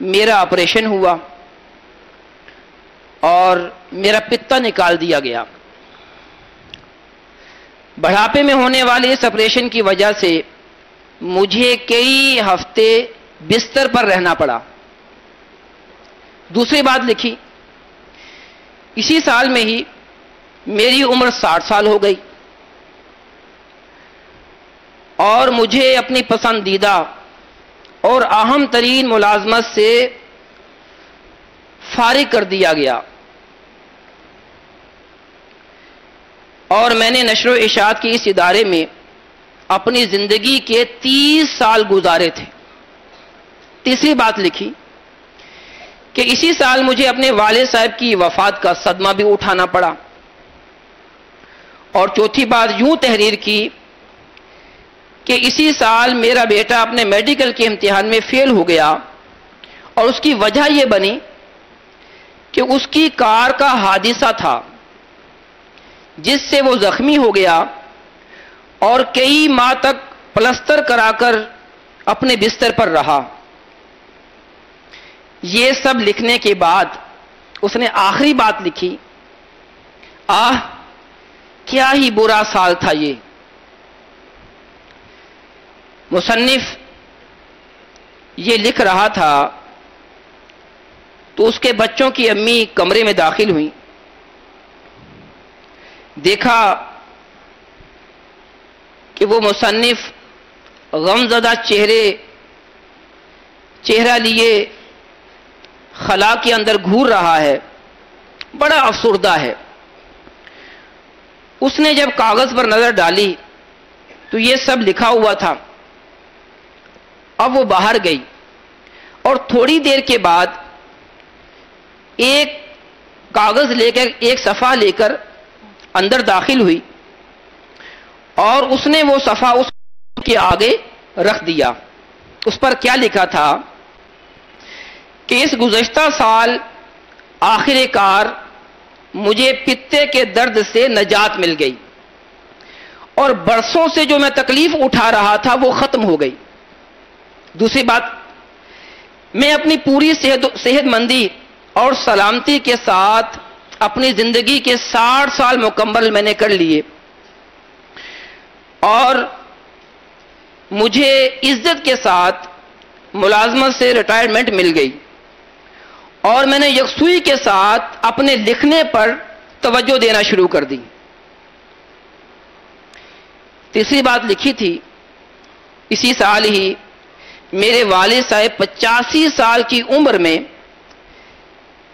میرا آپریشن ہوا اور میرا پتا نکال دیا گیا۔ بڑھاپے میں ہونے والے اس آپریشن کی وجہ سے مجھے کئی ہفتے بستر پر رہنا پڑا۔ دوسری بات لکھی، اسی سال میں ہی میری عمر 60 سال ہو گئی اور مجھے اپنی پسندیدہ اور اہم ترین ملازمت سے فارغ کر دیا گیا، اور میں نے نشر و اشاعت کے اس ادارے میں اپنی زندگی کے 30 سال گزارے تھے۔ تیسری بات لکھی کہ اسی سال مجھے اپنے والد صاحب کی وفات کا صدمہ بھی اٹھانا پڑا، اور چوتھی بات یوں تحریر کی کہ اسی سال میرا بیٹا اپنے میڈیکل کے امتحان میں فیل ہو گیا، اور اس کی وجہ یہ بنی کہ اس کی کار کا حادثہ تھا جس سے وہ زخمی ہو گیا اور کئی ماہ تک پلستر کرا کر اپنے بستر پر رہا۔ یہ سب لکھنے کے بعد اس نے آخری بات لکھی، کیا ہی برا سال تھا یہ۔ مصنف یہ لکھ رہا تھا تو اس کے بچوں کی امی کمرے میں داخل ہوئیں، دیکھا کہ وہ مصنف غمزدہ چہرہ لیے خلا کے اندر گھور رہا ہے، بڑا افسردہ ہے۔ اس نے جب کاغذ پر نظر ڈالی تو یہ سب لکھا ہوا تھا۔ اب وہ باہر گئی اور تھوڑی دیر کے بعد ایک کاغذ لے کر، ایک صفحہ لے کر اندر داخل ہوئی، اور اس نے وہ صفحہ اس کے آگے رکھ دیا۔ اس پر کیا لکھا تھا کہ اس گزشتہ سال آخر کار مجھے پتے کے درد سے نجات مل گئی، اور برسوں سے جو میں تکلیف اٹھا رہا تھا وہ ختم ہو گئی۔ دوسری بات، میں اپنی پوری صحت مندی اور سلامتی کے ساتھ اپنی زندگی کے 60 سال مکمل میں نے کر لیے، اور مجھے عزت کے ساتھ ملازمت سے ریٹائرمنٹ مل گئی، اور میں نے یکسوئی کے ساتھ اپنے لکھنے پر توجہ دینا شروع کر دی۔ تیسری بات لکھی تھی، اسی سال ہی میرے والد صاحب 85 سال کی عمر میں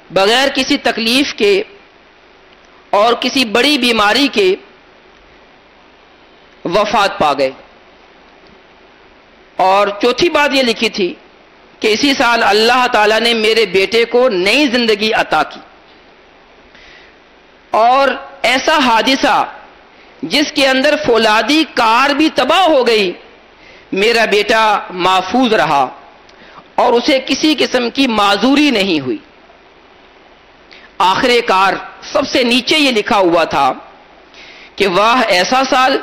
بغیر کسی تکلیف کے اور کسی بڑی بیماری کے وفات پا گئے۔ اور چوتھی بات یہ لکھی تھی کہ اسی سال اللہ تعالیٰ نے میرے بیٹے کو نئی زندگی عطا کی، اور ایسا حادثہ جس کے اندر فولادی کار بھی تباہ ہو گئی، میرا بیٹا محفوظ رہا اور اسے کسی قسم کی معذوری نہیں ہوئی۔ آخر کار سب سے نیچے یہ لکھا ہوا تھا کہ واہ ایسا سال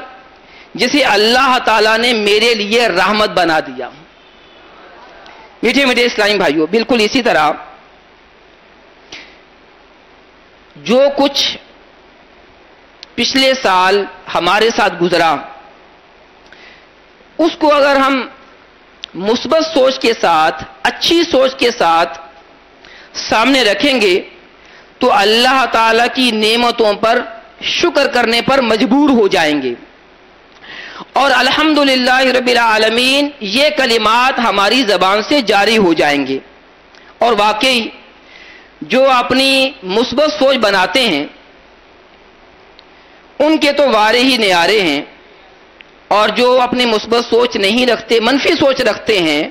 جسے اللہ تعالیٰ نے میرے لیے رحمت بنا دیا۔ میٹھے میٹھے اسلامی بھائیوں، بالکل اسی طرح جو کچھ پچھلے سال ہمارے ساتھ گزرا، اس کو اگر ہم مثبت سوچ کے ساتھ، اچھی سوچ کے ساتھ سامنے رکھیں گے تو اللہ تعالیٰ کی نعمتوں پر شکر کرنے پر مجبور ہو جائیں گے، اور الحمدللہ رب العالمین یہ کلمات ہماری زبان سے جاری ہو جائیں گے۔ اور واقعی جو اپنی مثبت سوچ بناتے ہیں ان کے تو وارے ہی نیارے ہیں، اور جو اپنی مثبت سوچ نہیں رکھتے، منفی سوچ رکھتے ہیں،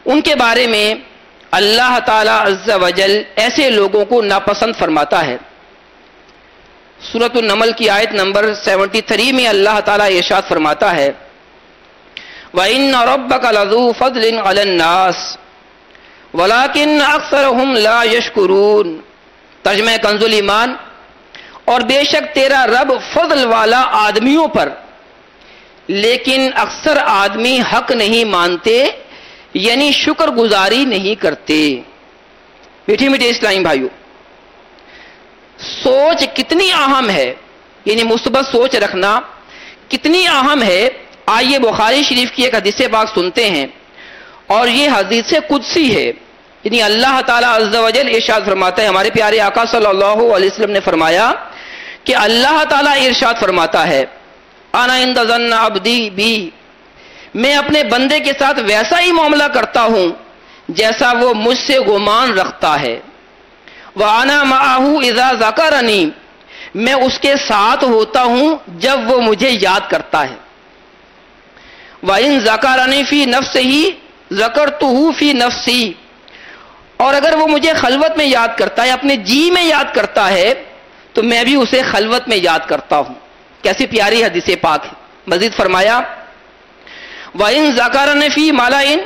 ان کے بارے میں اللہ تعالی عز و جل ایسے لوگوں کو ناپسند فرماتا ہے۔ سورۃ النمل کی آیت نمبر 73 میں اللہ تعالیٰ ارشاد فرماتا ہے وَإِنَّ رَبَّكَ لَذُو فَضْلٍ عَلَى النَّاسِ وَلَكِنَّ أَكْثَرَهُمْ لَا يَشْكُرُونَ۔ ترجمہ کنز الایمان، اور بے شک تیرا رب فضل والا آدمیوں پر، لیکن اکثر آدمی حق نہیں مانتے یعنی شکر گزاری نہیں کرتے۔ میٹھے میٹھے اسلامی بھائیوں، سوچ کتنی اہم ہے، یعنی مثبت سوچ رکھنا کتنی اہم ہے۔ آئیے بخاری شریف کی ایک حدیث پاک سنتے ہیں، اور یہ حدیث قدسی ہے، یعنی اللہ تعالیٰ عز و جل ارشاد فرماتا ہے، ہمارے پیارے آقا صلی اللہ علیہ وسلم نے فرمایا کہ اللہ تعالیٰ ارشاد فرماتا ہے، انا عند ظن عبدی بی، میں اپنے بندے کے ساتھ ویسا ہی معاملہ کرتا ہوں جیسا وہ مجھ سے گمان رکھتا ہے۔ وَأَنَا مَعَهُ إِذَا ذَكَرَنِي، میں اس کے ساتھ ہوتا ہوں جب وہ مجھے یاد کرتا ہے۔ وَإِن ذَكَرَنِي فِي نَفْسِهِ ذَكَرْتُهُ فِي نَفْسِي، اور اگر وہ مجھے خلوت میں یاد کرتا ہے، اپنے جی میں یاد کرتا ہے، تو میں بھی اسے خلوت میں یاد کرتا ہوں۔ کیسی پیاری حدیث پاک ہے۔ مزید فرمایا وَإِن ذَكَرَنِي فِي مَلَئٍ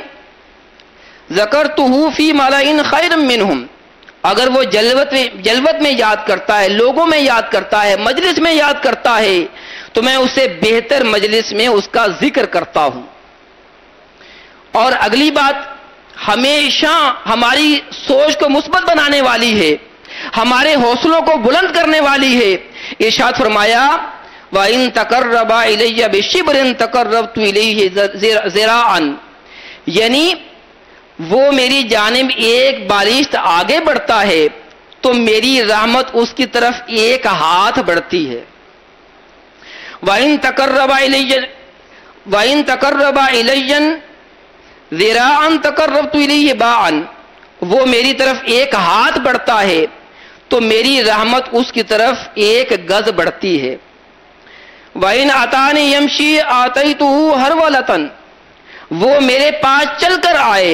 ذَكَرْتُهُ فِي مَلَئٍ خَيْرٍ مِّنْهُمْ، اگر وہ جلوت میں یاد کرتا ہے، لوگوں میں یاد کرتا ہے، مجلس میں یاد کرتا ہے، تو میں اسے بہتر مجلس میں اس کا ذکر کرتا ہوں۔ اور اگلی بات ہمیشہ ہماری سوچ کو مثبت بنانے والی ہے، ہمارے حوصلوں کو بلند کرنے والی ہے۔ ارشاد فرمایا وَإِن تَقَرَّبَ إِلَيَّ بِشِبْرٍ تَقَرَّبْتُ إِلَيْهِ ذِرَاعًا، یعنی وہ میری جانب ایک بالشت آگے بڑھتا ہے تو میری رحمت اس کی طرف ایک ہاتھ بڑھتی ہے۔ وَإِن تَقَرَّبَ إِلَيَّ ذِرَاعًا تَقَرَّبْتُ إِلَيْهِ بَاعًا، وہ میری طرف ایک ہاتھ بڑھتا ہے تو میری رحمت اس کی طرف ایک گز بڑھتی ہے۔ وَإِنْ أَتَانِي يَمْشِي آتَيْتُهُ هَرْوَلَةً، وہ میرے پاس چل کر آئے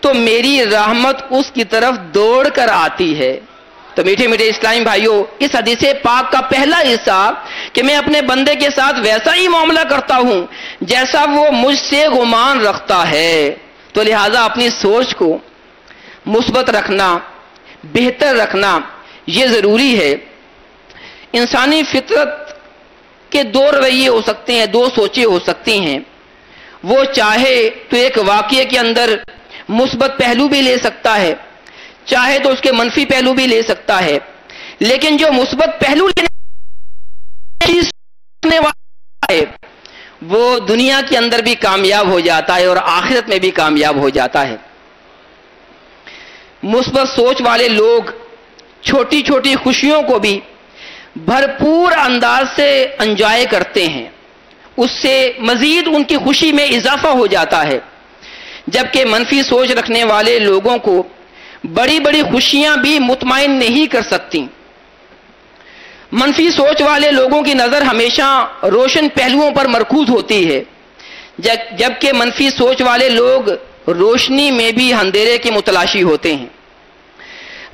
تو میری رحمت اس کی طرف دوڑ کر آتی ہے۔ تو میٹھے میٹھے اسلامی بھائیوں، اس حدیث پاک کا پہلا حصہ کہ میں اپنے بندے کے ساتھ ویسا ہی معاملہ کرتا ہوں جیسا وہ مجھ سے گمان رکھتا ہے، تو لہٰذا اپنی سوچ کو مثبت رکھنا، بہتر رکھنا یہ ضروری ہے۔ انسانی فطرت کے دو رویے ہو سکتے ہیں، دو سوچیں ہو سکتی ہیں۔ وہ چاہے تو ایک واقعے کے اندر مثبت پہلو بھی لے سکتا ہے، چاہے تو اس کے منفی پہلو بھی لے سکتا ہے، لیکن جو مثبت پہلو لینے والا ہے وہ دنیا کے اندر بھی کامیاب ہو جاتا ہے اور آخرت میں بھی کامیاب ہو جاتا ہے۔ مثبت سوچ والے لوگ چھوٹی چھوٹی خوشیوں کو بھی بھرپور انداز سے انجوائے کرتے ہیں، اس سے مزید ان کی خوشی میں اضافہ ہو جاتا ہے، جبکہ منفی سوچ رکھنے والے لوگوں کو بڑی بڑی خوشیاں بھی مطمئن نہیں کر سکتی۔ منفی سوچ والے لوگوں کی نظر ہمیشہ روشن پہلوؤں پر مرکوز ہوتی ہے، جبکہ منفی سوچ والے لوگ روشنی میں بھی اندھیرے کے متلاشی ہوتے ہیں۔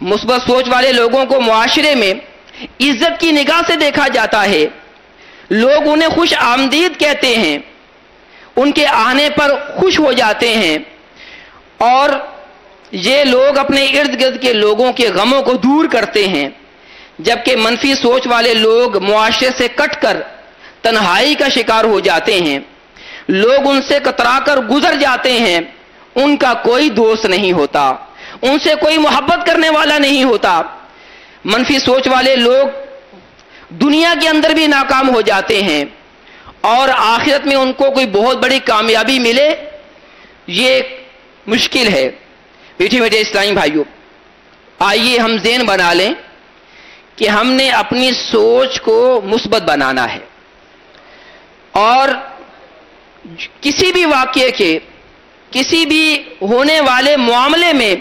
مثبت سوچ والے لوگوں کو معاشرے میں عزت کی نگاہ سے دیکھا جاتا ہے، لوگ انہیں خوش آمدید کہتے ہیں، ان کے آنے پر خوش ہو جاتے ہیں، اور یہ لوگ اپنے ارد گرد کے لوگوں کے غموں کو دور کرتے ہیں، جبکہ منفی سوچ والے لوگ معاشرے سے کٹ کر تنہائی کا شکار ہو جاتے ہیں، لوگ ان سے کترا کر گزر جاتے ہیں، ان کا کوئی دوست نہیں ہوتا، ان سے کوئی محبت کرنے والا نہیں ہوتا۔ منفی سوچ والے لوگ دنیا کے اندر بھی ناکام ہو جاتے ہیں اور آخرت میں ان کو کوئی بہت بڑی کامیابی ملے یہ مشکل ہے۔ میٹھے میٹھے اسلامی بھائیوں، آئیے ہم ذہن بنا لیں کہ ہم نے اپنی سوچ کو مثبت بنانا ہے اور کسی بھی واقعے کے، کسی بھی ہونے والے معاملے میں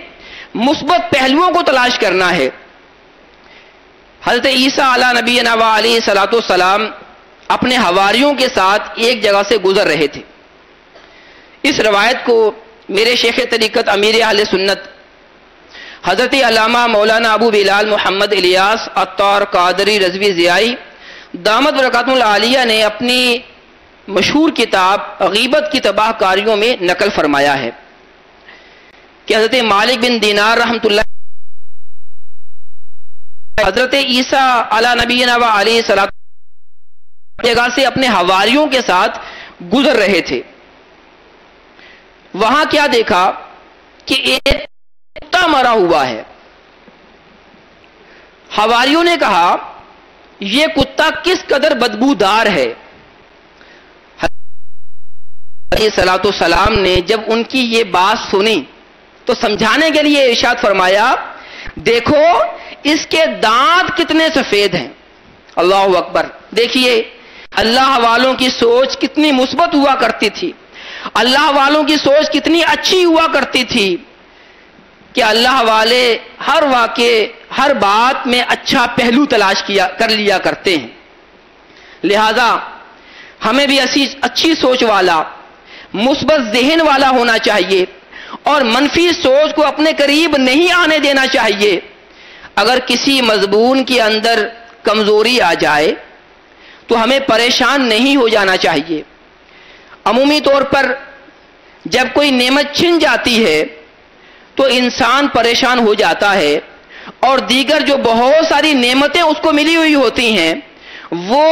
مثبت پہلوؤں کو تلاش کرنا ہے۔ حضرت عیسیٰ علیہ نبینا و علیہ الصلوۃ والسلام اپنے حواریوں کے ساتھ ایک جگہ سے گزر رہے تھے۔ اس روایت کو میرے شیخ طریقت امیر اہل سنت حضرت علامہ مولانا ابو بلال محمد الیاس عطار قادری رضوی ضیائی دامت برکاتہ العالیہ نے اپنی مشہور کتاب غیبت کی تباہ کاریوں میں نقل فرمایا ہے کہ حضرت مالک بن دینار رحمۃ اللہ حضرت عیسیٰ علیہ نبینا و علیہ الصلوۃ جگہ سے اپنے حواریوں کے ساتھ گزر رہے تھے۔ وہاں کیا دیکھا کہ ایک کتا مرا ہوا ہے. حواریوں نے کہا یہ کتا کس قدر بدبودار ہے. علیہ الصلوۃ والسلام نے جب ان کی یہ بات سنی تو سمجھانے کے لیے ارشاد فرمایا دیکھو اس کے دانت کتنے سفید ہیں. اللہ اکبر. دیکھیے اللہ والوں کی سوچ کتنی مثبت ہوا کرتی تھی, اللہ والوں کی سوچ کتنی اچھی ہوا کرتی تھی کہ اللہ والے ہر واقعے ہر بات میں اچھا پہلو تلاش کر لیا کرتے ہیں. لہذا ہمیں بھی اچھی سوچ والا مثبت ذہن والا ہونا چاہیے اور منفی سوچ کو اپنے قریب نہیں آنے دینا چاہیے. اگر کسی مضمون کے اندر کمزوری آ جائے تو ہمیں پریشان نہیں ہو جانا چاہیے. عمومی طور پر جب کوئی نعمت چھن جاتی ہے تو انسان پریشان ہو جاتا ہے اور دیگر جو بہت ساری نعمتیں اس کو ملی ہوئی ہوتی ہیں وہ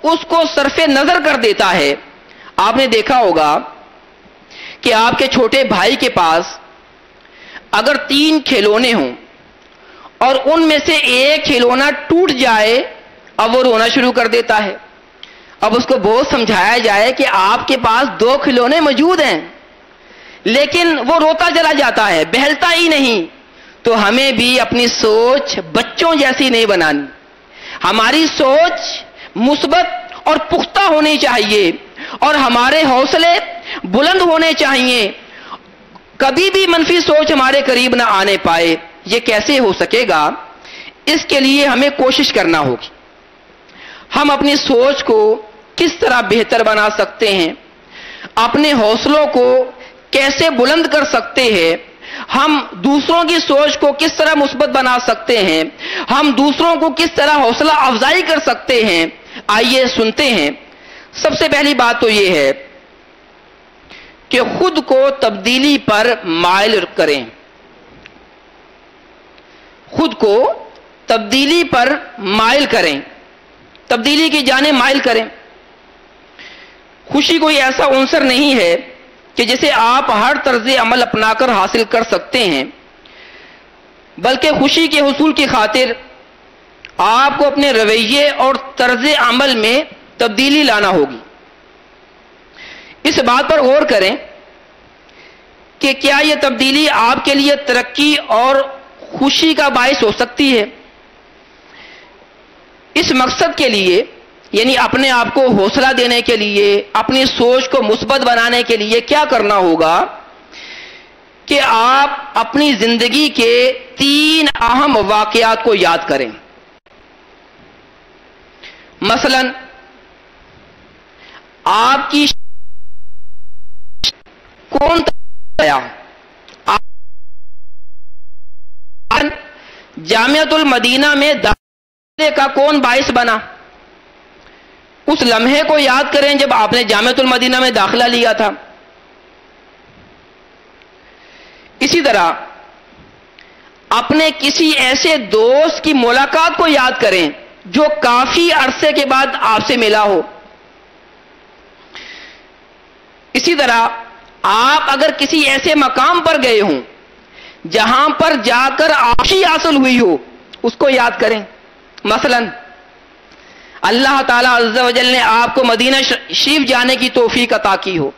اس کو صرف نظر کر دیتا ہے. آپ نے دیکھا ہوگا کہ آپ کے چھوٹے بھائی کے پاس اگر 3 کھلونے ہوں اور ان میں سے ایک کھلونا ٹوٹ جائے اب وہ رونا شروع کر دیتا ہے. اب اس کو بہت سمجھایا جائے کہ آپ کے پاس 2 کھلونے موجود ہیں لیکن وہ روتا چلا جاتا ہے, بہلتا ہی نہیں. تو ہمیں بھی اپنی سوچ بچوں جیسی نہیں بنانی. ہماری سوچ مثبت اور پختہ ہونی چاہیے اور ہمارے حوصلے بلند ہونے چاہیے. کبھی بھی منفی سوچ ہمارے قریب نہ آنے پائے. یہ کیسے ہو سکے گا؟ اس کے لیے ہمیں کوشش کرنا ہوگی. ہم اپنی سوچ کو کس طرح بہتر بنا سکتے ہیں, اپنے حوصلوں کو کیسے بلند کر سکتے ہیں, ہم دوسروں کی سوچ کو کس طرح مثبت بنا سکتے ہیں, ہم دوسروں کو کس طرح حوصلہ افزائی کر سکتے ہیں, آئیے سنتے ہیں. سب سے پہلی بات تو یہ ہے کہ خود کو تبدیلی پر مائل کریں. خود کو تبدیلی پر مائل کریں, تبدیلی کی جانب مائل کریں. خوشی کوئی ایسا عنصر نہیں ہے کہ جسے آپ ہر طرز عمل اپنا کر حاصل کر سکتے ہیں, بلکہ خوشی کے حصول کی خاطر آپ کو اپنے رویے اور طرز عمل میں تبدیلی لانا ہوگی. اس بات پر غور کریں کہ کیا یہ تبدیلی آپ کے لیے ترقی اور خوشی کا باعث ہو سکتی ہے. اس مقصد کے لیے یعنی اپنے آپ کو حوصلہ دینے کے لیے, اپنی سوچ کو مثبت بنانے کے لیے کیا کرنا ہوگا کہ آپ اپنی زندگی کے 3 اہم واقعات کو یاد کریں. مثلا آپ کی کون جامعۃ المدینہ میں داخلے کا کون باعث بنا, اس لمحے کو یاد کریں جب آپ نے جامعۃ المدینہ میں داخلہ لیا تھا. اسی طرح اپنے کسی ایسے دوست کی ملاقات کو یاد کریں جو کافی عرصے کے بعد آپ سے ملا ہو. اسی طرح آپ اگر کسی ایسے مقام پر گئے ہوں جہاں پر جا کر خوشی حاصل ہوئی ہو اس کو یاد کریں. مثلا اللہ تعالیٰ عز و جل نے آپ کو مدینہ شریف جانے کی توفیق عطا کی ہو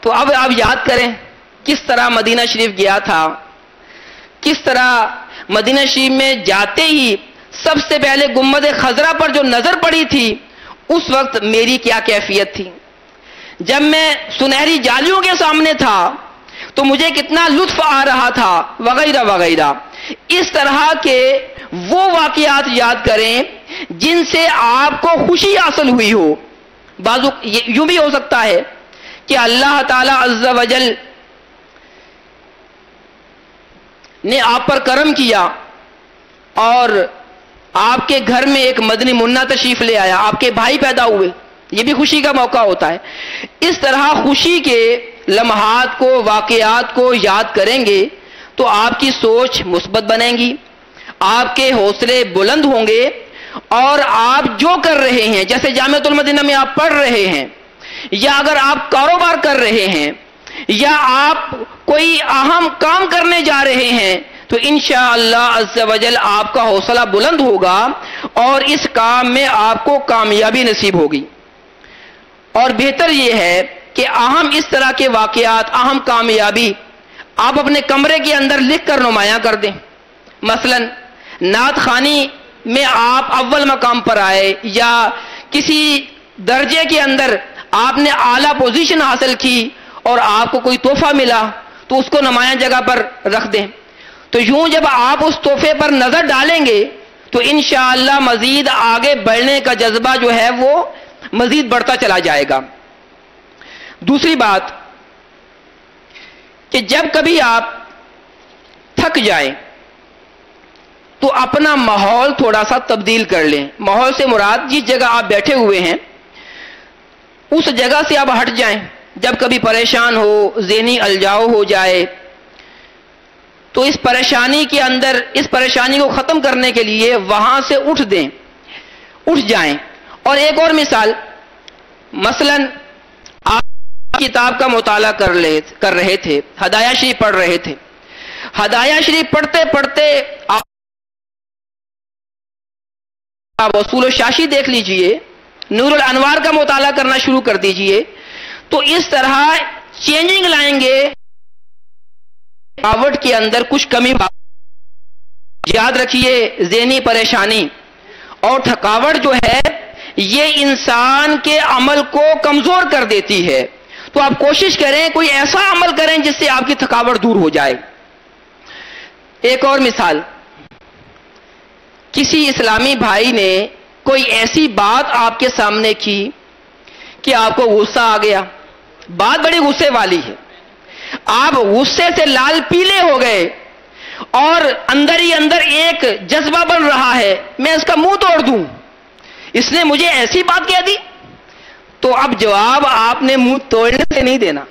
تو اب آپ یاد کریں کس طرح مدینہ شریف گیا تھا, کس طرح مدینہ شریف میں جاتے ہی سب سے پہلے گنبد خضرا پر جو نظر پڑی تھی اس وقت میری کیا کیفیت تھی, جب میں سنہری جالیوں کے سامنے تھا تو مجھے کتنا لطف آ رہا تھا, وغیرہ وغیرہ. اس طرح کے وہ واقعات یاد کریں جن سے آپ کو خوشی حاصل ہوئی ہو. بعض یوں بھی ہو سکتا ہے کہ اللہ تعالی عز و جل نے آپ پر کرم کیا اور آپ کے گھر میں ایک مدنی منا تشریف لے آیا, آپ کے بھائی پیدا ہوئے, یہ بھی خوشی کا موقع ہوتا ہے. اس طرح خوشی کے لمحات کو, واقعات کو یاد کریں گے تو آپ کی سوچ مثبت بنے گی, آپ کے حوصلے بلند ہوں گے اور آپ جو کر رہے ہیں, جیسے جامعۃ المدینہ میں آپ پڑھ رہے ہیں یا اگر آپ کاروبار کر رہے ہیں یا آپ کوئی اہم کام کرنے جا رہے ہیں تو انشاءاللہ عز و جل آپ کا حوصلہ بلند ہوگا اور اس کام میں آپ کو کامیابی نصیب ہوگی. اور بہتر یہ ہے کہ اہم اس طرح کے واقعات، اہم کامیابی آپ اپنے کمرے کے اندر لکھ کر نمایاں کر دیں. مثلا نعت خوانی میں آپ اول مقام پر آئے یا کسی درجے کے اندر آپ نے اعلیٰ پوزیشن حاصل کی اور آپ کو کوئی تحفہ ملا تو اس کو نمایاں جگہ پر رکھ دیں. تو یوں جب آپ اس تحفے پر نظر ڈالیں گے تو انشاءاللہ مزید آگے بڑھنے کا جذبہ جو ہے وہ مزید بڑھتا چلا جائے گا. دوسری بات کہ جب کبھی آپ تھک جائیں تو اپنا ماحول تھوڑا سا تبدیل کر لیں. ماحول سے مراد جس جگہ آپ بیٹھے ہوئے ہیں اس جگہ سے آپ ہٹ جائیں. جب کبھی پریشان ہو، ذہنی الجاؤ ہو جائے تو اس پریشانی کے اندر، اس پریشانی کو ختم کرنے کے لیے وہاں سے اٹھ دیں، اٹھ جائیں. اور ایک اور مثال، مثلا آپ کتاب کا مطالعہ کر رہے تھے، ہدایہ شریف پڑھ رہے تھے. ہدایہ شریف پڑھتے پڑھتے آپ اصول الشاشی دیکھ لیجئے، نور الانوار کا مطالعہ کرنا شروع کر دیجئے. تو اس طرح چینجنگ لائیں گے، تھکاوٹ کے اندر کچھ کمی. یاد رکھیے ذہنی پریشانی اور تھکاوٹ جو ہے یہ انسان کے عمل کو کمزور کر دیتی ہے. تو آپ کوشش کریں کوئی ایسا عمل کریں جس سے آپ کی تھکاوٹ دور ہو جائے. ایک اور مثال، کسی اسلامی بھائی نے کوئی ایسی بات آپ کے سامنے کی کہ آپ کو غصہ آ گیا، بات بڑی غصے والی ہے، آپ غصے سے لال پیلے ہو گئے اور اندر ہی اندر ایک جذبہ بن رہا ہے میں اس کا منہ توڑ دوں، اس نے مجھے ایسی بات کہہ دی. تو اب جواب آپ نے منہ توڑنے سے نہیں دینا،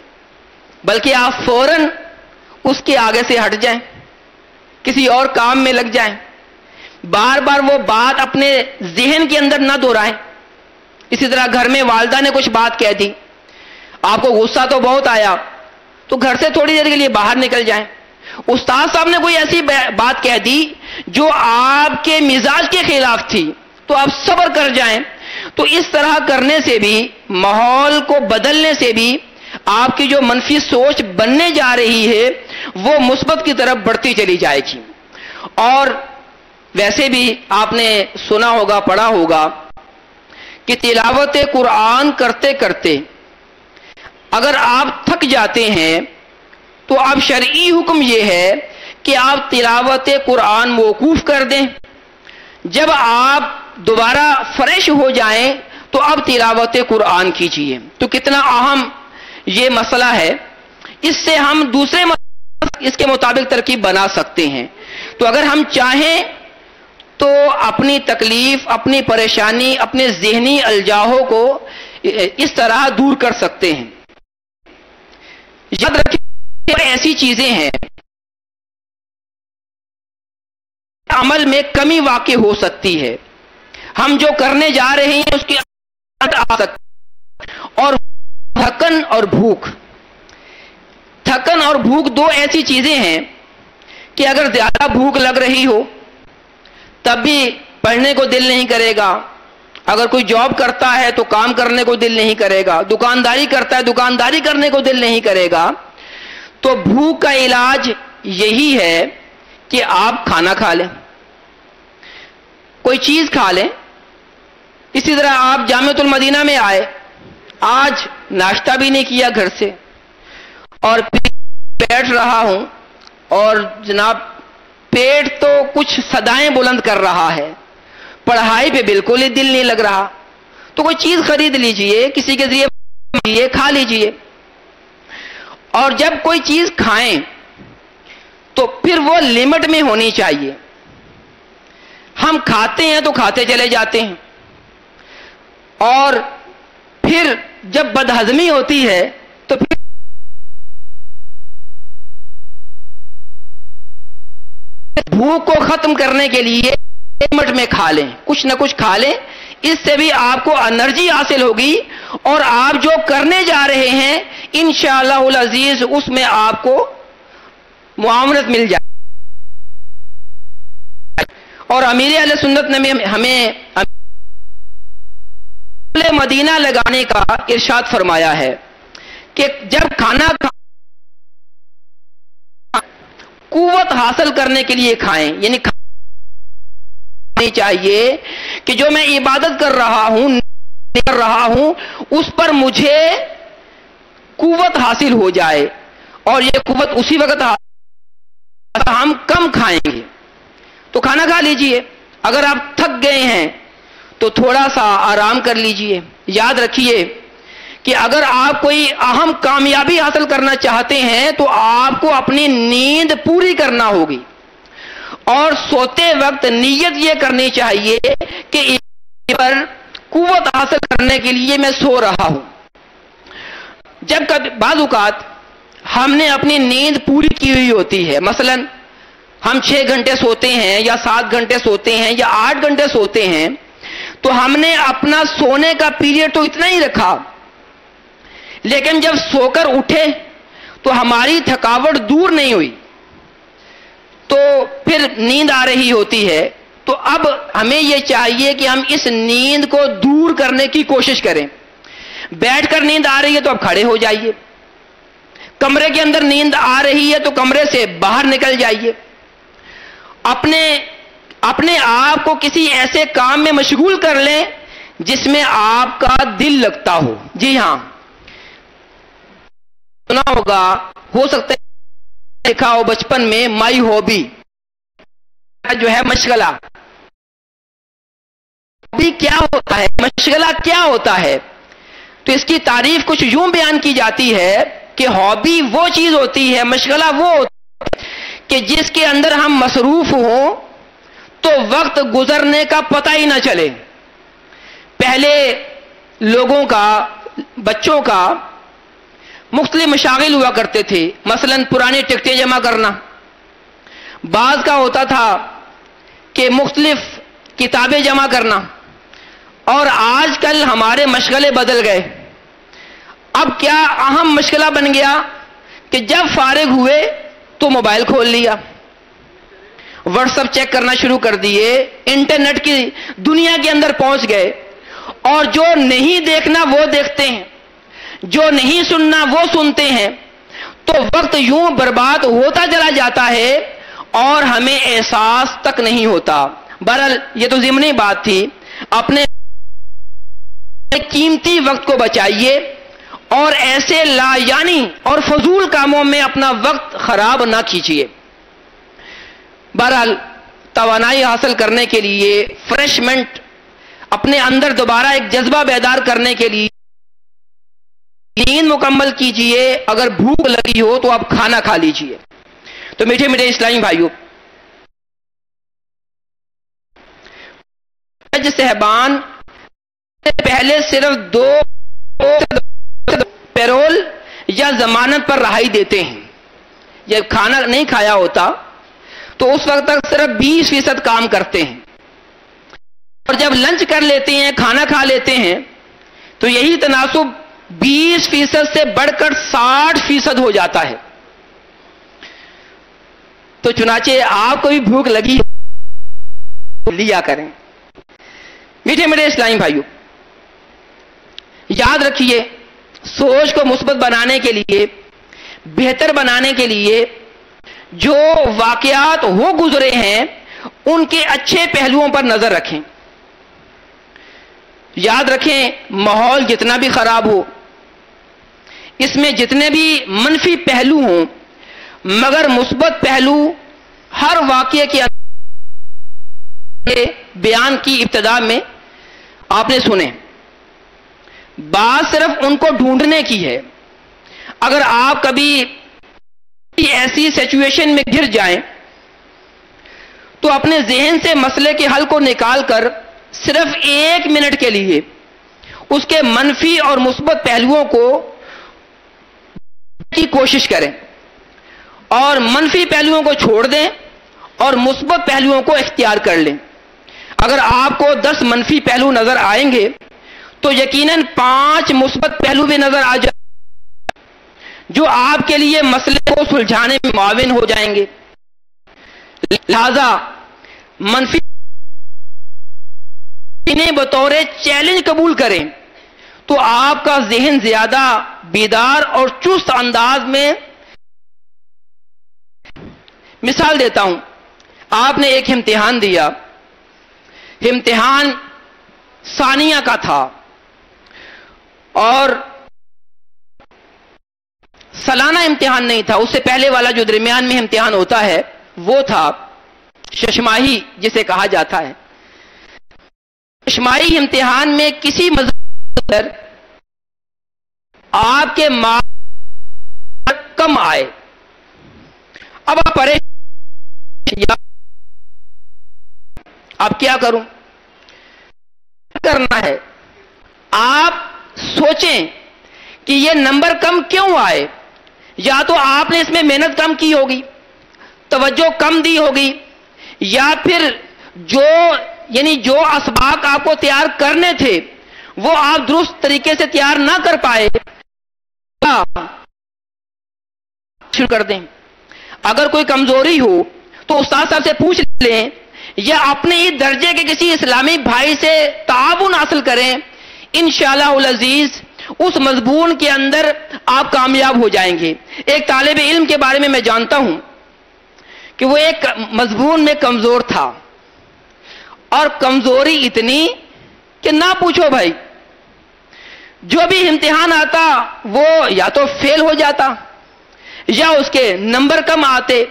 بلکہ آپ فوراً اس کے آگے سے ہٹ جائیں، کسی اور کام میں لگ جائیں، بار بار وہ بات اپنے ذہن کے اندر نہ دہرائیں. اسی طرح گھر میں والدہ نے کچھ بات کہہ دی، آپ کو غصہ تو بہت آیا تو گھر سے تھوڑی دیر کے لیے باہر نکل جائیں. استاد صاحب نے کوئی ایسی بات کہہ دی جو آپ کے مزاج کے خلاف تھی تو آپ صبر کر جائیں. تو اس طرح کرنے سے بھی، ماحول کو بدلنے سے بھی آپ کی جو منفی سوچ بننے جا رہی ہے وہ مثبت کی طرف بڑھتی چلی جائے گی. اور ویسے بھی آپ نے سنا ہوگا، پڑھا ہوگا کہ تلاوت قرآن کرتے کرتے اگر آپ تھک جاتے ہیں تو اب شرعی حکم یہ ہے کہ آپ تلاوت قرآن موقوف کر دیں. جب آپ دوبارہ فریش ہو جائیں تو اب تلاوت قرآن کیجیے. تو کتنا اہم یہ مسئلہ ہے، اس سے ہم دوسرے اس کے مطابق ترکیب بنا سکتے ہیں. تو اگر ہم چاہیں تو اپنی تکلیف، اپنی پریشانی، اپنے ذہنی الجاؤ کو اس طرح دور کر سکتے ہیں. یاد رکھیں ایسی چیزیں ہیں عمل میں کمی واقع ہو سکتی ہے، ہم جو کرنے جا رہے ہیں اس کی آ سکتی. اور تھکن اور بھوک، تھکن اور بھوک دو ایسی چیزیں ہیں کہ اگر زیادہ بھوک لگ رہی ہو تب بھی پڑھنے کو دل نہیں کرے گا. اگر کوئی جاب کرتا ہے تو کام کرنے کو دل نہیں کرے گا، دکانداری کرتا ہے دکانداری کرنے کو دل نہیں کرے گا. تو بھوک کا علاج یہی ہے کہ آپ کھانا کھا لیں، کوئی چیز کھا لیں. اسی طرح آپ جامعۃ المدینہ میں آئے، آج ناشتہ بھی نہیں کیا گھر سے اور بیٹھ رہا ہوں اور جناب پیٹ تو کچھ صدائیں بلند کر رہا ہے، پڑھائی پہ بالکل ہی دل نہیں لگ رہا. تو کوئی چیز خرید لیجئے، کسی کے ذریعے کھا لیجئے. اور جب کوئی چیز کھائیں تو پھر وہ لمٹ میں ہونی چاہیے. ہم کھاتے ہیں تو کھاتے چلے جاتے ہیں اور پھر جب بدہضمی ہوتی ہے تو پھر بھوک کو ختم کرنے کے لیے لمٹ میں کھا لیں، کچھ نہ کچھ کھا لیں. اس سے بھی آپ کو انرجی حاصل ہوگی اور آپ جو کرنے جا رہے ہیں انشاءاللہ العزیز اس میں آپ کو معاونت مل جائے. اور امیر اہل سنت نے ہمیں مدینہ لگانے کا ارشاد فرمایا ہے کہ جب کھانا قوت حاصل کرنے کے لیے کھائیں، یعنی چاہیے کہ جو میں عبادت کر رہا ہوں اس پر مجھے قوت حاصل ہو جائے، اور یہ قوت اسی وقت ہم کم کھائیں گے. تو کھانا کھا لیجئے. اگر آپ تھک گئے ہیں تو تھوڑا سا آرام کر لیجئے. یاد رکھیے کہ اگر آپ کوئی اہم کامیابی حاصل کرنا چاہتے ہیں تو آپ کو اپنی نیند پوری کرنا ہوگی، اور سوتے وقت نیت یہ کرنی چاہیے کہ اس پر قوت حاصل کرنے کے لیے میں سو رہا ہوں. جب کبھی بعض اوقات ہم نے اپنی نیند پوری کی ہوئی ہوتی ہے، مثلا ہم 6 گھنٹے سوتے ہیں یا 7 گھنٹے سوتے ہیں یا 8 گھنٹے سوتے ہیں، تو ہم نے اپنا سونے کا پیریڈ تو اتنا ہی رکھا، لیکن جب سو کر اٹھے تو ہماری تھکاوٹ دور نہیں ہوئی، تو پھر نیند آ رہی ہوتی ہے. تو اب ہمیں یہ چاہیے کہ ہم اس نیند کو دور کرنے کی کوشش کریں. بیٹھ کر نیند آ رہی ہے تو اب کھڑے ہو جائیے. کمرے کے اندر نیند آ رہی ہے تو کمرے سے باہر نکل جائیے. اپنے آپ کو کسی ایسے کام میں مشغول کر لیں جس میں آپ کا دل لگتا ہو. جی ہاں، سنا ہوگا، ہو سکتا ہے دیکھا ہو بچپن میں، مائی ہابی جو ہے مشغلہ. ہابی کیا ہوتا ہے، مشغلہ کیا ہوتا ہے؟ تو اس کی تعریف کچھ یوں بیان کی جاتی ہے کہ ہابی وہ چیز ہوتی ہے، مشغلہ وہ ہوتا ہے کہ جس کے اندر ہم مصروف ہوں تو وقت گزرنے کا پتہ ہی نہ چلے. پہلے لوگوں کا، بچوں کا مختلف مشاغل ہوا کرتے تھے، مثلا پرانی ٹکٹیں جمع کرنا. بعض کا ہوتا تھا کہ مختلف کتابیں جمع کرنا. اور آج کل ہمارے مشغلے بدل گئے. اب کیا اہم مشغلہ بن گیا کہ جب فارغ ہوئے تو موبائل کھول لیا، واٹس ایپ چیک کرنا شروع کر دیے، انٹرنیٹ کی دنیا کے اندر پہنچ گئے، اور جو نہیں دیکھنا وہ دیکھتے ہیں، جو نہیں سننا وہ سنتے ہیں. تو وقت یوں برباد ہوتا چلا جاتا ہے اور ہمیں احساس تک نہیں ہوتا. بہرحال یہ تو ضمنی بات تھی. اپنے قیمتی وقت کو بچائیے اور ایسے لا یعنی اور فضول کاموں میں اپنا وقت خراب نہ کیجیے. بہرحال توانائی حاصل کرنے کے لیے، فریشمنٹ اپنے اندر دوبارہ ایک جذبہ بیدار کرنے کے لیے نیند مکمل کیجیے. اگر بھوک لگی ہو تو آپ کھانا کھا لیجیے. تو میٹھے میٹھے اسلامی بھائیوں، حج صاحبان پہلے صرف 2 پیرول یا ضمانت پر رہائی دیتے ہیں. جب کھانا نہیں کھایا ہوتا تو اس وقت تک صرف 20% کام کرتے ہیں، اور جب لنچ کر لیتے ہیں، کھانا کھا لیتے ہیں، تو یہی تناسب 20% سے بڑھ کر 60% ہو جاتا ہے. تو چنانچہ آپ کو بھی بھوک لگی لیا کریں. میٹھے میٹھے اسلامی بھائیوں، یاد رکھیے، سوچ کو مثبت بنانے کے لیے، بہتر بنانے کے لیے جو واقعات ہو گزرے ہیں ان کے اچھے پہلوؤں پر نظر رکھیں. یاد رکھیں، ماحول جتنا بھی خراب ہو، اس میں جتنے بھی منفی پہلو ہوں، مگر مثبت پہلو ہر واقعے کے بیان کی ابتدا میں آپ نے سنے. بات صرف ان کو ڈھونڈنے کی ہے. اگر آپ کبھی ایسی سچویشن میں گر جائیں تو اپنے ذہن سے مسئلے کے حل کو نکال کر صرف 1 منٹ کے لیے اس کے منفی اور مثبت پہلوؤں کو کی کوشش کریں، اور منفی پہلوؤں کو چھوڑ دیں اور مثبت پہلوؤں کو اختیار کر لیں. اگر آپ کو 10 منفی پہلو نظر آئیں گے تو یقیناً 5 مثبت پہلو بھی نظر آ جائیں. جو آپ کے لیے مسئلے کو سلجھانے میں معاون ہو جائیں گے. لہذا منفی انہیں بطور چیلنج قبول کریں تو آپ کا ذہن زیادہ بیدار اور چست انداز میں. مثال دیتا ہوں, آپ نے ایک امتحان دیا, امتحان ثانیہ کا تھا اور سالانہ امتحان نہیں تھا, اس سے پہلے والا جو درمیان میں امتحان ہوتا ہے وہ تھا ششماہی جسے کہا جاتا ہے. ششماہی امتحان میں کسی مضمون پر آپ کے مارکس کم آئے. اب آپ پریشان, اب کیا کروں, کرنا ہے. آپ سوچیں کہ یہ نمبر کم کیوں آئے. یا تو آپ نے اس میں محنت کم کی ہوگی, توجہ کم دی ہوگی, یا پھر جو اسباق آپ کو تیار کرنے تھے وہ آپ درست طریقے سے تیار نہ کر پائے. شروع کر دیں. اگر کوئی کمزوری ہو تو استاد صاحب سے پوچھ لیں یا اپنے ہی درجے کے کسی اسلامی بھائی سے تعاون حاصل کریں. انشاءاللہ العزیز اس مضمون کے اندر آپ کامیاب ہو جائیں گے. ایک طالب علم کے بارے میں میں جانتا ہوں کہ وہ ایک مضمون میں کمزور تھا, اور کمزوری اتنی کہ نہ پوچھو بھائی. جو بھی امتحان آتا وہ یا تو فیل ہو جاتا یا اس کے نمبر کم آتے.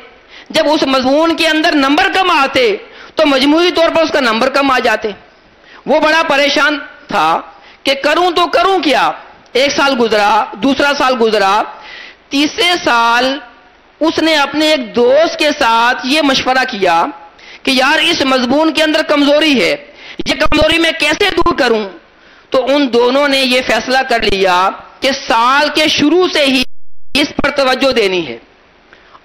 جب اس مضمون کے اندر نمبر کم آتے تو مجموعی طور پر اس کا نمبر کم آ جاتے. وہ بڑا پریشان تھا کہ کروں تو کروں کیا. ایک سال گزرا, دوسرا سال گزرا, تیسرے سال اس نے اپنے ایک دوست کے ساتھ یہ مشورہ کیا کہ یار اس مضمون کے اندر کمزوری ہے, یہ کمزوری میں کیسے دور کروں. تو ان دونوں نے یہ فیصلہ کر لیا کہ سال کے شروع سے ہی اس پر توجہ دینی ہے.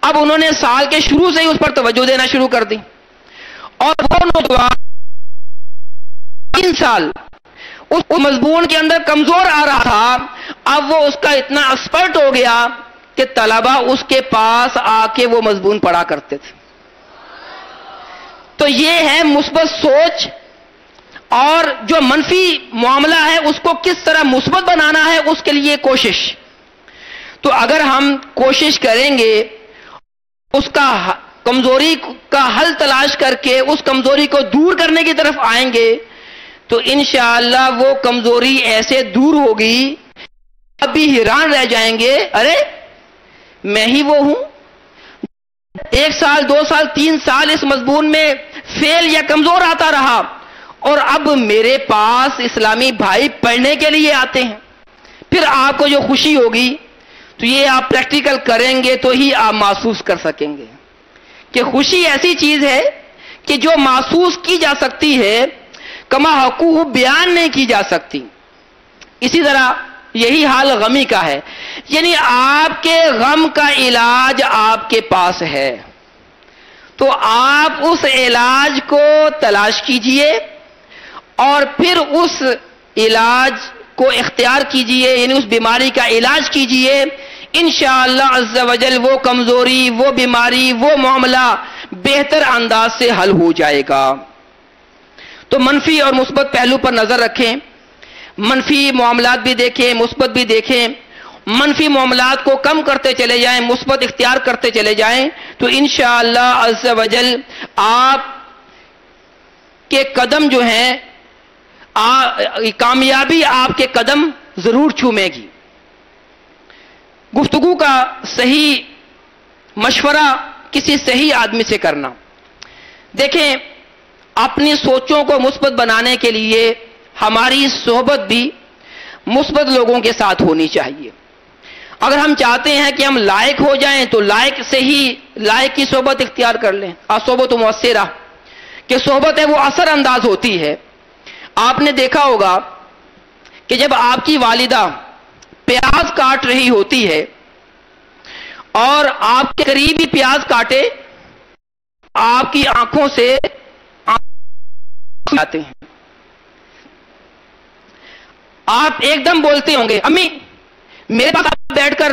اب انہوں نے سال کے شروع سے ہی اس پر توجہ دینا شروع کر دی, اور وہ نوجوان 3 سال اس مضمون کے اندر کمزور آ رہا تھا, اب وہ اس کا اتنا ایکسپرٹ ہو گیا کہ طلبہ اس کے پاس آ کے وہ مضمون پڑھا کرتے تھے. تو یہ ہے مثبت سوچ, اور جو منفی معاملہ ہے اس کو کس طرح مثبت بنانا ہے اس کے لیے کوشش. تو اگر ہم کوشش کریں گے, اس کا کمزوری کا حل تلاش کر کے اس کمزوری کو دور کرنے کی طرف آئیں گے, تو انشاءاللہ وہ کمزوری ایسے دور ہوگی اب بھی حیران رہ جائیں گے, ارے میں ہی وہ ہوں. 1 سال 2 سال 3 سال اس مضمون میں فیل یا کمزور آتا رہا, اور اب میرے پاس اسلامی بھائی پڑھنے کے لیے آتے ہیں. پھر آپ کو جو خوشی ہوگی تو یہ آپ پریکٹیکل کریں گے تو ہی آپ محسوس کر سکیں گے کہ خوشی ایسی چیز ہے کہ جو محسوس کی جا سکتی ہے, کما حقوق بیان نہیں کی جا سکتی. اسی طرح یہی حال غمی کا ہے, یعنی آپ کے غم کا علاج آپ کے پاس ہے, تو آپ اس علاج کو تلاش کیجئے اور پھر اس علاج کو اختیار کیجئے, یعنی اس بیماری کا علاج کیجئے. انشاءاللہ عز و جل وہ کمزوری, وہ بیماری, وہ معاملہ بہتر انداز سے حل ہو جائے گا. تو منفی اور مثبت پہلو پر نظر رکھیں, منفی معاملات بھی دیکھیں, مثبت بھی دیکھیں. منفی معاملات کو کم کرتے چلے جائیں, مثبت اختیار کرتے چلے جائیں, تو انشاءاللہ عز و جل آپ کے قدم جو ہیں, کامیابی آپ کے قدم ضرور چومے گی. گفتگو کا صحیح مشورہ کسی صحیح آدمی سے کرنا. دیکھیں, اپنی سوچوں کو مثبت بنانے کے لیے ہماری صحبت بھی مثبت لوگوں کے ساتھ ہونی چاہیے. اگر ہم چاہتے ہیں کہ ہم لائق ہو جائیں تو لائق سے ہی لائق کی صحبت اختیار کر لیں. صحبت مؤثرہ کہ صحبت ہے وہ اثر انداز ہوتی ہے. آپ نے دیکھا ہوگا کہ جب آپ کی والدہ پیاز کاٹ رہی ہوتی ہے اور آپ کے قریب ہی پیاز کاٹے, آپ کی آنکھوں سے آتے ہیں, آپ ایک دم بولتے ہوں گے, امی میرے پاس بیٹھ کر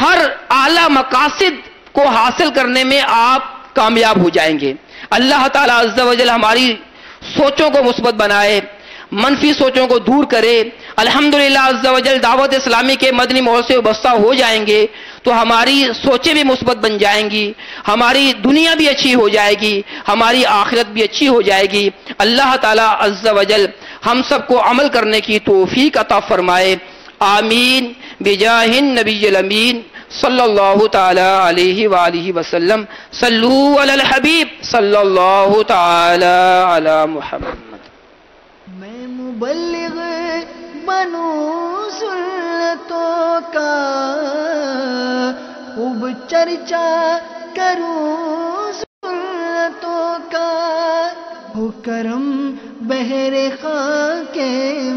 ہر اعلیٰ مقاصد کو حاصل کرنے میں آپ کامیاب ہو جائیں گے۔ اللہ تعالیٰ عز و جل ہماری سوچوں کو مثبت بنائے، منفی سوچوں کو دور کرے۔ الحمدللہ عز و جل دعوت اسلامی کے مدنی ماحول سے وابستہ ہو جائیں گے تو ہماری سوچیں بھی مثبت بن جائیں گی، ہماری دنیا بھی اچھی ہو جائے گی، ہماری آخرت بھی اچھی ہو جائے گی۔ اللہ تعالیٰ عز و جل ہم سب کو عمل کرنے کی توفیق عطا فرمائے، آمین بجاہ النبی الامین صلی اللہ تعالی علیہ وآلہ وسلم۔ صلو علی الحبیب صلی اللہ تعالی علی محمد۔ میں مبلغ بنوں سنتوں کا، خوب چرچا کروں سنتوں کا، ہو کرم بحر خاک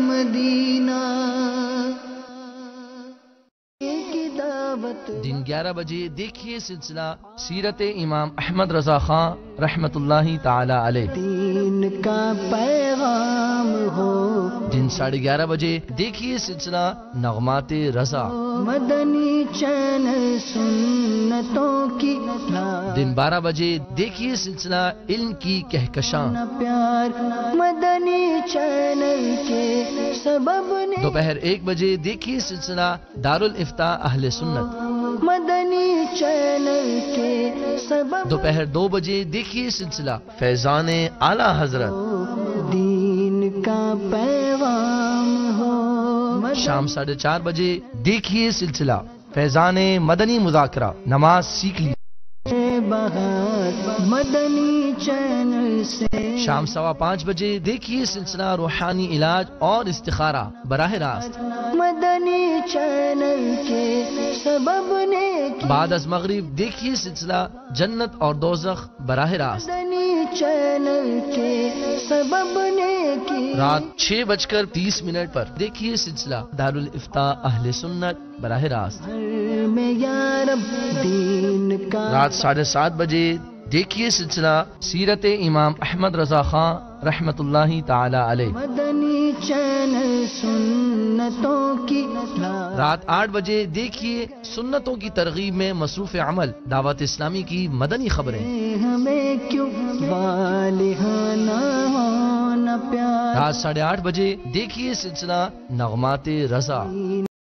مدینہ کی دعوت۔ دن 11 بجے دیکھیے سلسلہ سیرت امام احمد رضا خان رحمت اللہ تعالی علیہ۔ دین کا پیغام ہو، دن 11:30 بجے دیکھیے سلسلہ نغمات رضا۔ مدنی چینل سنتوں کی دن 12 بجے دیکھیے سلسلہ علم کی کہکشاں۔ پیار مدنی چینل کے سبب نے، دوپہر 1 بجے دیکھیے سلسلہ دارالافتاء اہل سنت۔ مدنی چینل کے سبب دوپہر 2 بجے دیکھیے سلسلہ فیضان اعلی حضرت۔ دین کا پیغام ہو، شام 4:30 بجے دیکھیے سلسلہ فیضان مدنی مذاکرہ، نماز سیکھ لی۔ بہار مدنی چینل سے شام 5:15 بجے دیکھیے سلسلہ روحانی علاج اور استخارہ براہ راست۔ مدنی چینل کے سبب نے، بعد از مغرب دیکھیے سلسلہ جنت اور دوزخ براہ راست۔ مدنی چینل کے سبب نے کی، رات 6:30 پر دیکھیے سلسلہ دارالافتاء اہل سنت براہ راست۔ گھر میں یا رب دین کا، رات 7:30 بجے دیکھیے سلسلہ سیرت امام احمد رضا خان رحمت اللہ تعالی علیہ۔ مدنی چینل سنتوں کی، رات 8 بجے دیکھیے سنتوں کی ترغیب میں مصروف عمل دعوت اسلامی کی مدنی خبریں۔ ہمیں کیوں والہانہ ہونا پیار، رات 8:30 بجے دیکھیے سلسلہ نغمات رضا۔